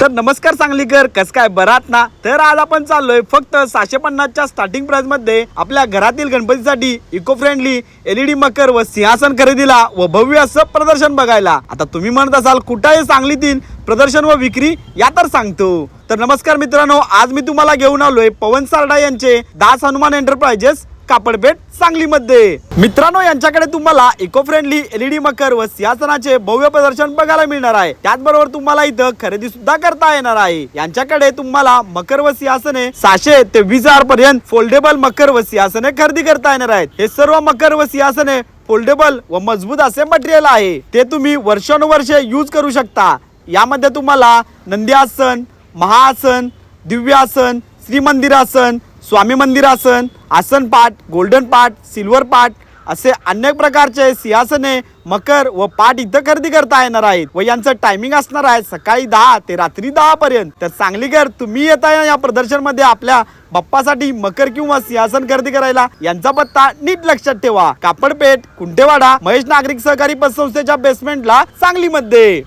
तर नमस्कार सांगलीकर, कस काय बरात ना? तर आज आपण चाललोय फक्त 650 च्या स्टार्टिंग प्राइस मध्ये आपल्या घरातील गणपतीसाठी इको फ्रेंडली एलईडी मकर व सिंहासन खरेदीला व भव्य असं प्रदर्शन बघायला. आता तुम्ही म्हणत असाल कुठे आहे सांगलीतील प्रदर्शन व विक्री, या तर सांगतो. तर नमस्कार मित्रांनो, आज मी तुम्हाला घेऊन आलोय पवन सारडा यांचे दास हनुमान एंटरप्राइजेस कापडपेठ सांगलीमध्ये. मित्रांनो, यांच्याकडे तुम्हाला इको फ्रेंडली एलईडी मकर व सिंहासनाचे भव्य प्रदर्शन बघायला मिळणार आहे. त्याचबरोबर तुम्हाला इथं खरेदी सुद्धा करता येणार आहे. यांच्याकडे तुम्हाला मकर व सिंहासने 600 ते 20,000 पर्यंत फोल्डेबल मकर व सिंहासने खरेदी करता येणार आहेत. हे सर्व मकर व सिंहासने फोल्डेबल व मजबूत असे मटेरियल आहे. ते तुम्ही वर्षानुवर्षे यूज करू शकता. यामध्ये तुम्हाला नंदी आसन, महाआसन, दिव्य आसन, श्रीमंदिर आसन, स्वामी मंदिर आसन, आसन पाट, गोल्डन पाट, सिल्वर पाट असे अनेक प्रकारचे सिंहासने, मकर व पाट इथं खरेदी करता येणार आहेत. व यांचं टायमिंग असणार आहे सकाळी 10 ते रात्री 10 पर्यंत. तर सांगलीकर, तुम्ही येता या प्रदर्शन मध्ये आपल्या बाप्पासाठी मकर किंवा सिंहासन खरेदी करायला. यांचा पत्ता नीट लक्षात ठेवा. कापडपेठ, कुंटेवाडा, महेश नागरिक सहकारी पतसंस्थेच्या बेसमेंटला सांगलीमध्ये.